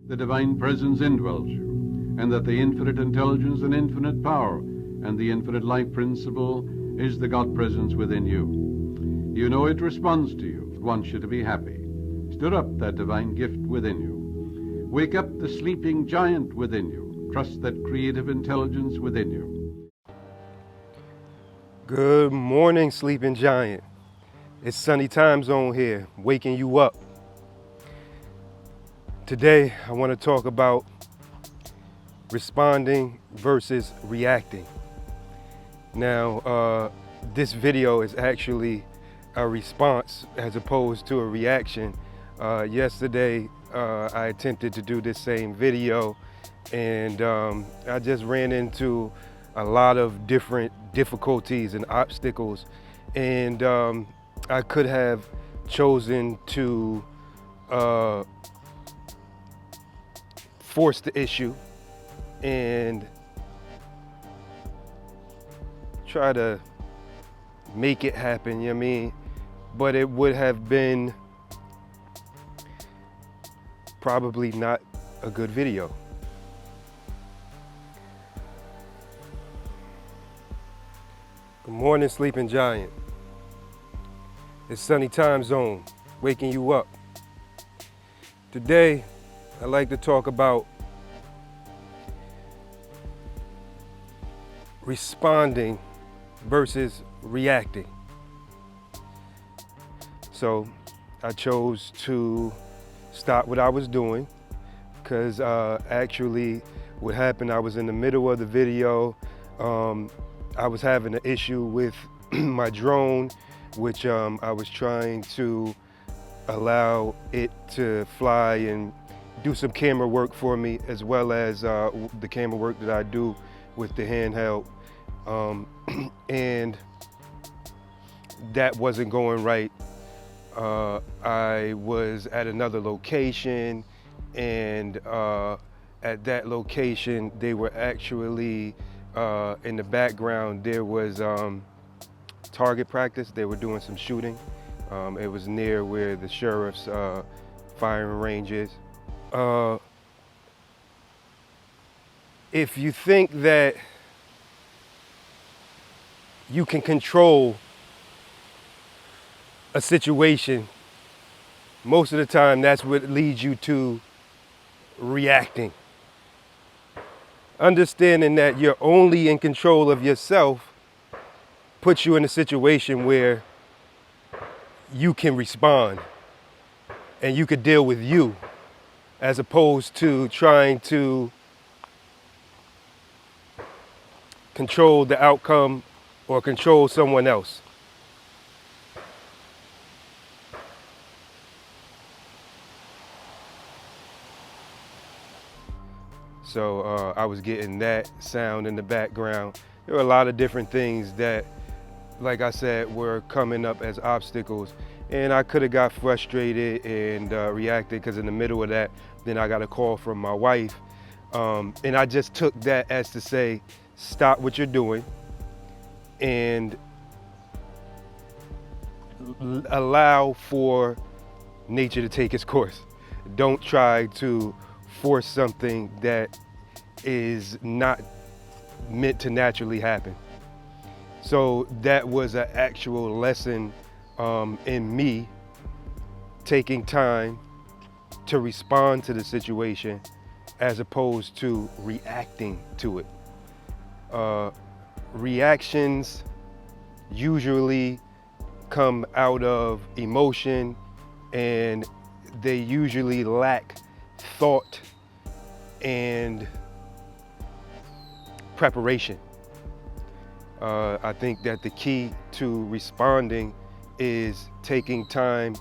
the divine presence indwells you, and that the infinite intelligence and infinite power and the infinite life principle is the God presence within you. You know it responds to you. It wants you to be happy. Stir up that divine gift within you. Wake up the sleeping giant within you. Trust that creative intelligence within you. Good morning, sleeping giant. It's sunny time zone here, waking you up. Today, I want to talk about responding versus reacting. Now, this video is actually a response as opposed to a reaction. Yesterday, I attempted to do this same video, and I just ran into a lot of different difficulties and obstacles, and I could have chosen to force the issue and try to make it happen, you know what I mean? But it would have been probably not a good video. Good morning, sleeping giant. It's sunny time zone, waking you up. Today, I'd like to talk about responding versus reacting. So I chose to stop what I was doing because actually what happened, I was in the middle of the video. I was having an issue with my drone, which I was trying to allow it to fly and do some camera work for me, as well as the camera work that I do with the handheld. And that wasn't going right. I was at another location, and at that location, they were actually, in the background, there was target practice. They were doing some shooting. It was near where the sheriff's firing range is. If you think that you can control a situation, most of the time that's what leads you to reacting. Understanding that you're only in control of yourself puts you in a situation where you can respond and you could deal with you, as opposed to trying to control the outcome or control someone else. So I was getting that sound in the background. There were a lot of different things that, like I said, were coming up as obstacles. And I could have got frustrated and reacted, because in the middle of that, then I got a call from my wife. And I just took that as to say, stop what you're doing and allow for nature to take its course. Don't try to force something that is not meant to naturally happen. So that was an actual lesson in me taking time to respond to the situation as opposed to reacting to it. Reactions usually come out of emotion, and they usually lack thought and preparation. I think that the key to responding is taking time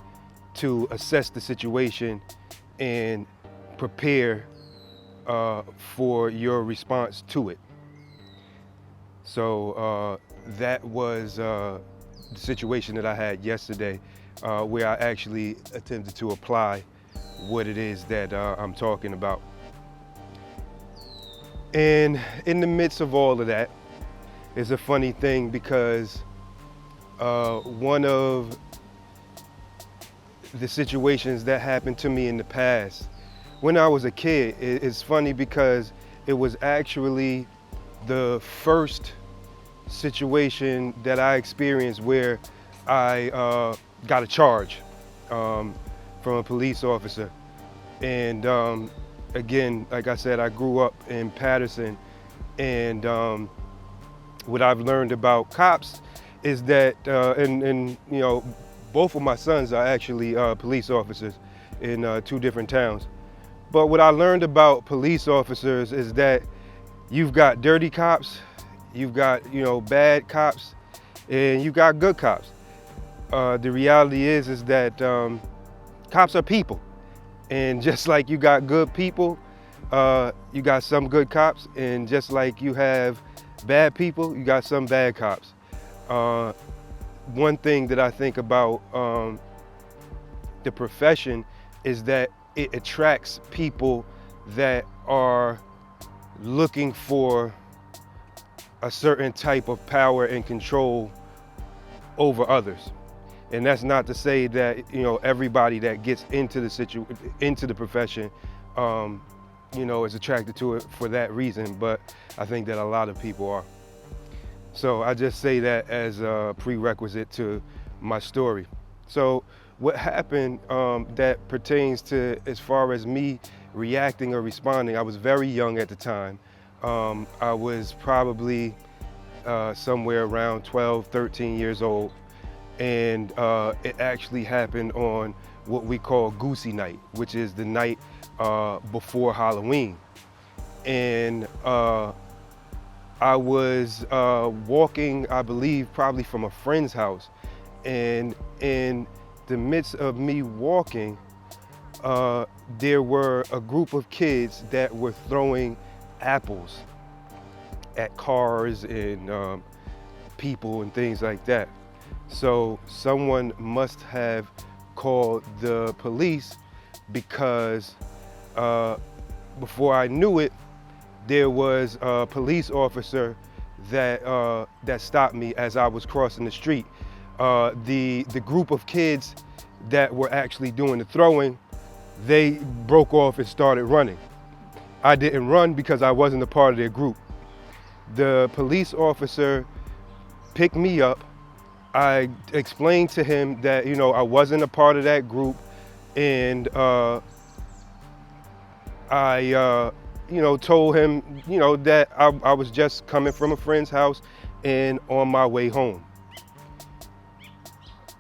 to assess the situation and prepare for your response to it. So that was the situation that I had yesterday, where I actually attempted to apply what it is that I'm talking about. And in the midst of all of that, it's a funny thing, because one of the situations that happened to me in the past, when I was a kid, it's funny because it was actually the first situation that I experienced where I got a charge from a police officer. And again, like I said, I grew up in Patterson, and what I've learned about cops is that, and you know, both of my sons are actually police officers in 2 different towns. But what I learned about police officers is that you've got dirty cops, you've got, you know, bad cops, and you got good cops. The reality is that cops are people. And just like you got good people, you got some good cops, and just like you have bad people, you got some bad cops. One thing that I think about the profession is that it attracts people that are looking for a certain type of power and control over others. And that's not to say that, you know, everybody that gets into the profession, you know, is attracted to it for that reason, but I think that a lot of people are. So I just say that as a prerequisite to my story. So what happened that pertains to as far as me reacting or responding, I was very young at the time. I was probably somewhere around 12, 13 years old. And it actually happened on what we call Goosey Night, which is the night before Halloween. And I was walking, I believe, probably from a friend's house. And in the midst of me walking, there were a group of kids that were throwing apples at cars and people and things like that. So someone must have called the police because before I knew it, there was a police officer that stopped me as I was crossing the street. The group of kids that were actually doing the throwing, they broke off and started running. I didn't run because I wasn't a part of their group. The police officer picked me up. I explained to him that, you know, I wasn't a part of that group, and I, you know, told him, you know, that I was just coming from a friend's house and on my way home.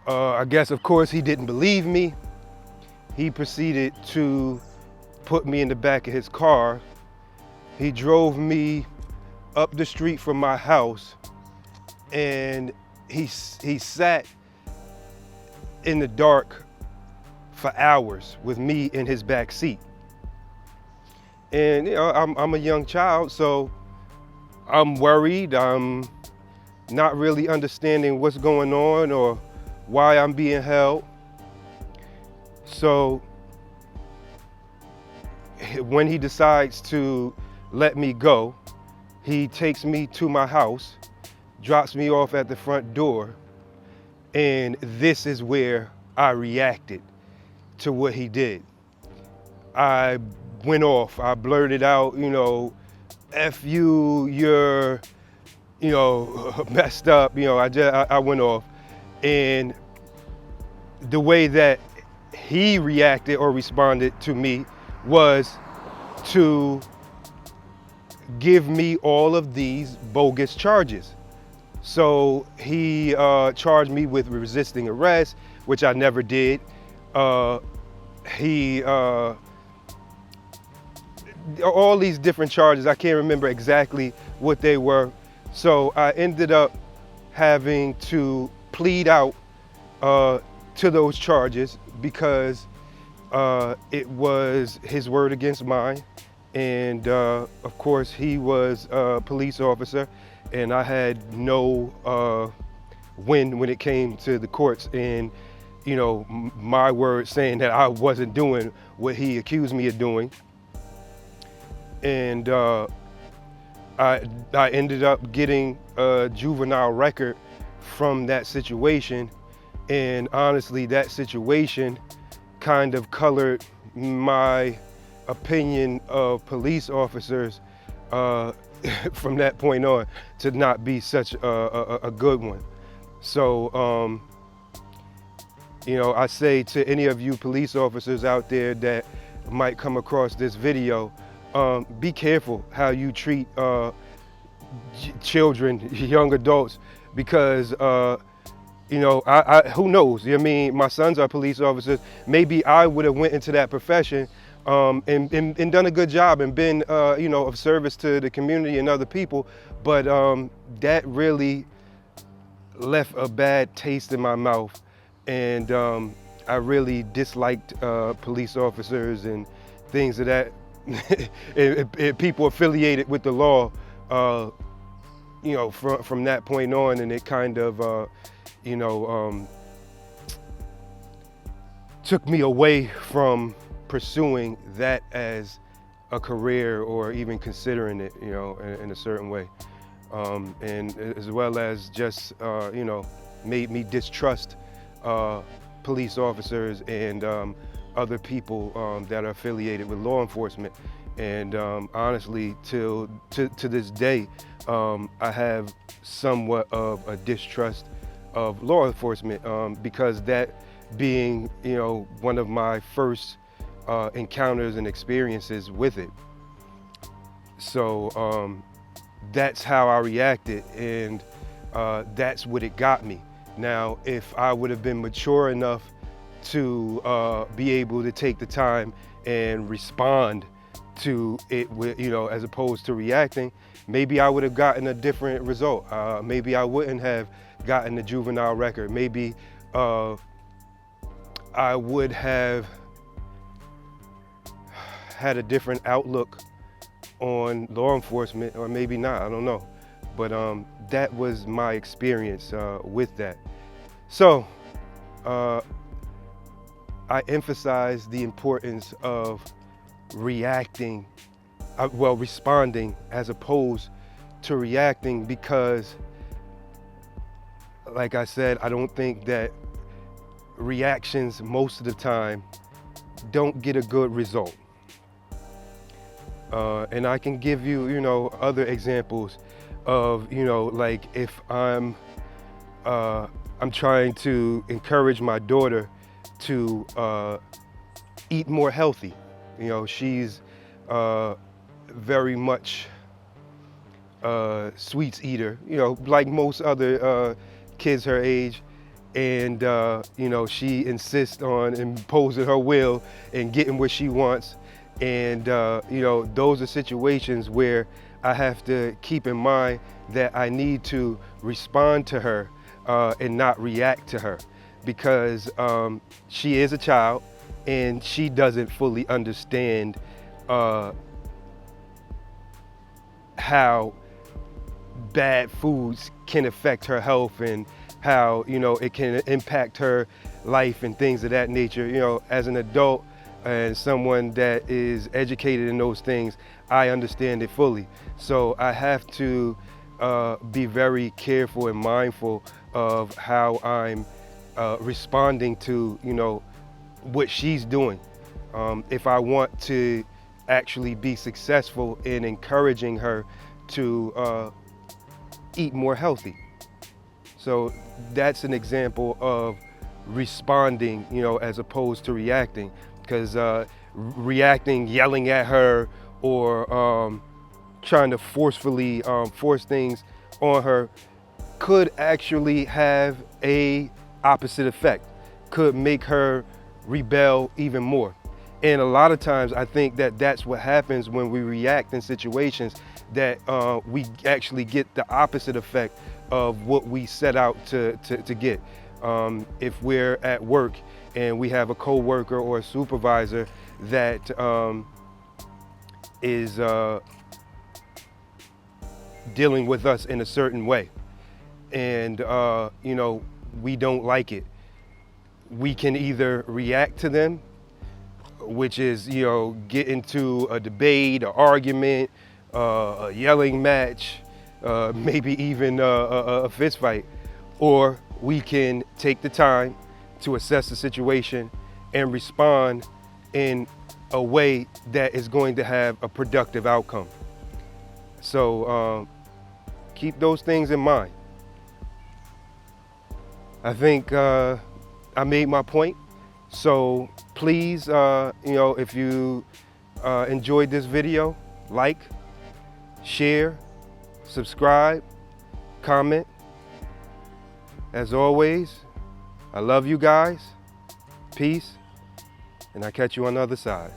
I guess, of course, he didn't believe me. He proceeded to put me in the back of his car. He drove me up the street from my house, and he sat in the dark for hours with me in his back seat. And you know, I'm a young child, so I'm worried. I'm not really understanding what's going on or why I'm being held. So when he decides to let me go, he takes me to my house, drops me off at the front door, and this is where I reacted to what he did. I went off, I blurted out, you know, F you, you're, you know, messed up, you know, I went off. And the way that he reacted or responded to me was to give me all of these bogus charges. So he charged me with resisting arrest, which I never did. All these different charges, I can't remember exactly what they were. So I ended up having to plead out to those charges because it was his word against mine. And of course, he was a police officer, and I had no win when it came to the courts. And, you know, my word saying that I wasn't doing what he accused me of doing. And I ended up getting a juvenile record from that situation. And honestly, that situation kind of colored my opinion of police officers from that point on to not be such a good one. So, you know, I say to any of you police officers out there that might come across this video, be careful how you treat children, young adults, because you know, who knows? I mean, my sons are police officers. Maybe I would have went into that profession and done a good job and been, you know, of service to the community and other people. But that really left a bad taste in my mouth, and I really disliked police officers and things of that. People affiliated with the law, you know, from that point on, and it kind of, you know, took me away from pursuing that as a career or even considering it, you know, in a certain way. And as well as just, you know, made me distrust police officers and other people that are affiliated with law enforcement. And honestly, to this day, I have somewhat of a distrust of law enforcement because that being, you know, one of my first encounters and experiences with it. So that's how I reacted, and that's what it got me. Now, if I would have been mature enough to be able to take the time and respond to it, you know, as opposed to reacting, maybe I would have gotten a different result. Maybe I wouldn't have gotten the juvenile record. Maybe I would have had a different outlook on law enforcement, or maybe not, I don't know. But that was my experience with that. So I emphasize the importance of reacting, well, responding as opposed to reacting, because like I said, I don't think that reactions most of the time don't get a good result. And I can give you, you know, other examples of, you know, like if I'm trying to encourage my daughter to eat more healthy. You know, she's very much sweets eater, you know, like most other kids her age. And, you know, she insists on imposing her will and getting what she wants. And, you know, those are situations where I have to keep in mind that I need to respond to her and not react to her, because she is a child and she doesn't fully understand how bad foods can affect her health and how, you know, it can impact her life and things of that nature. You know, as an adult and someone that is educated in those things, I understand it fully. So I have to be very careful and mindful of how I'm responding to, you know, what she's doing. If I want to actually be successful in encouraging her to eat more healthy. So that's an example of responding, you know, as opposed to reacting, because reacting, yelling at her, or trying to forcefully force things on her could actually have a opposite effect, could make her rebel even more. And a lot of times I think that that's what happens when we react in situations, that we actually get the opposite effect of what we set out to get. If we're at work and we have a coworker or a supervisor that is dealing with us in a certain way, and you know, we don't like it, we can either react to them, which is, you know, get into a debate, an argument, a yelling match, maybe even a fist fight, or we can take the time to assess the situation and respond in a way that is going to have a productive outcome. So keep those things in mind. I think I made my point. So please, if you enjoyed this video, like, share, subscribe, comment. As always, I love you guys. Peace, and I'll catch you on the other side.